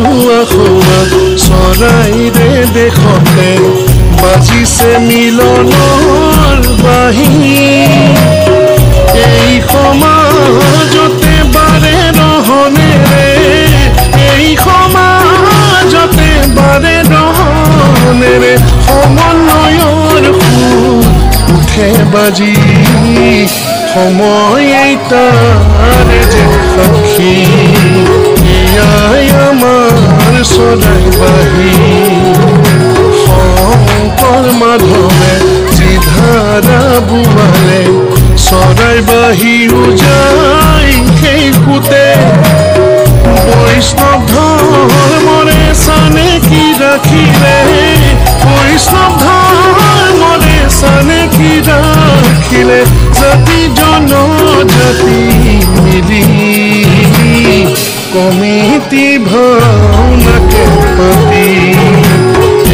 চুৱা খোৱা চৰাইৰে দেখতে বাজিছে মিলনৰ বাঁহী এই সমাজতে বাৰে ৰহনেৰে এই সমাজতে বাৰে ৰহনেৰে সমন্বয়ৰ সুৰ উঠে বাজি সময় তাৰে যে সাক্ষী এয়াই আমাৰ চৰাইবাহী শংকৰ মাধৱে যিধাৰা বোৱালে চৰাইবাহী উজাই সেই সুতে বৈষ্ণৱ ধৰ্মৰে চানেকি ৰাখিলে বৈষ্ণৱ ধৰ্মৰে চানেকি ৰাখিলে জাতি জনজাতি মিলি কমিটি ভাওনাকে পাতি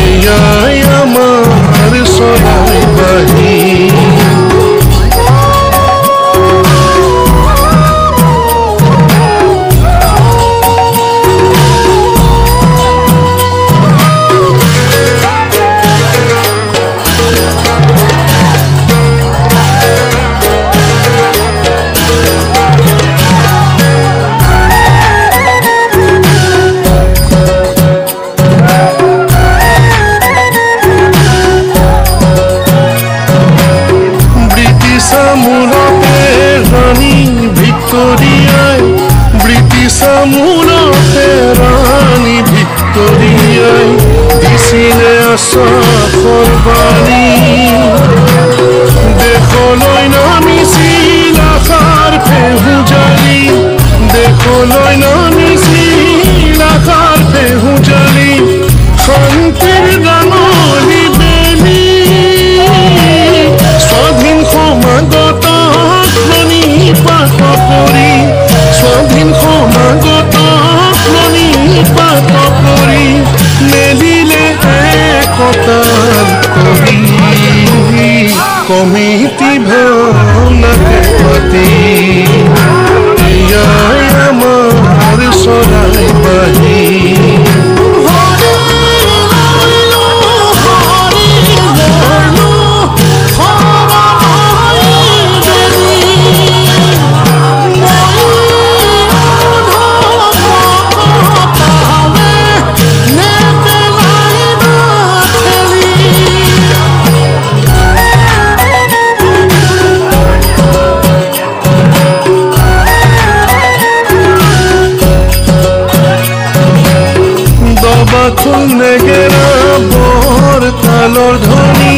এয়াই আমাৰ চৰাইবাহী ব্ৰিটিছামূলতে ৰাণী ভিক্টোৰিয়াই দিছিলে আশাৰ বাণী দেশলৈ নামিছিল আশাৰ ফেহুজালি দেশলৈ নামিছিল আশাৰ ফেহুজালি শান্তিৰ ৰাঙলী বেলি স্বাধীন সমাগত প্ৰণিপাত কৰি স্বাধীন সমাগত প্ৰণিপাত কৰি মেলিলে একতাৰ কৰি কমিটি ভাওনাকে পাতি এয়াই আমাৰ চৰাইবাহী খোল নেগেৰা বৰ তালৰ ধ্বনি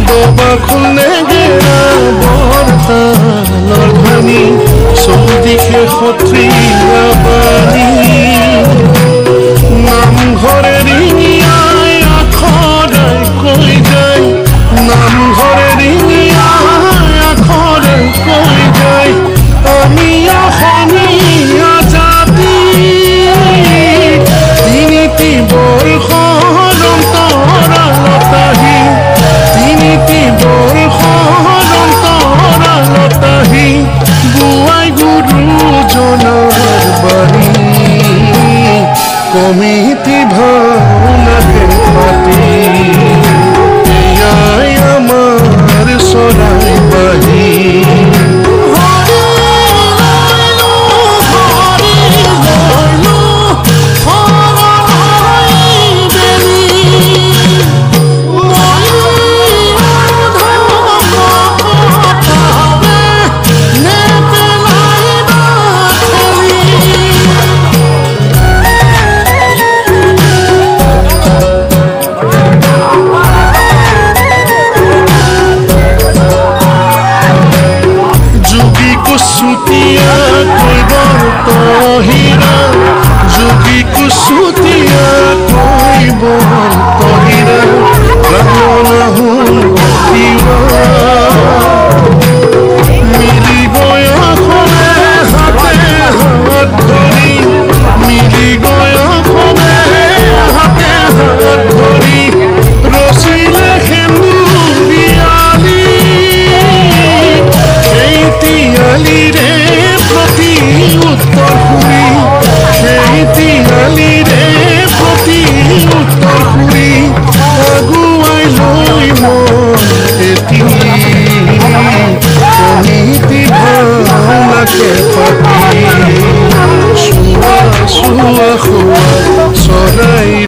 দবা খোল নেগেৰা বৰ তালৰ ধ্বনি চৌদিশে সত্ৰীয়া বাণী নামঘৰে ৰিঙিয়াই আখৰাই কৈ যায় নামঘৰে ৰিঙিয়াই আখৰাই কৈ যায় আমি অসমীয়া জাতি তিনিটি বৰ্ষৰ অন্তৰালতাহি তিনিটি বৰ্ষৰ অন্তৰালতাহি বুৱাই গুৰুজনাৰ বাণী কমিটি ভাওনাকে পাতি এয়াই আমাৰ চৰাইবাহী যোগী কুচুতীয়া কৈ বৰ তহিৰা ৰামনা হ'ল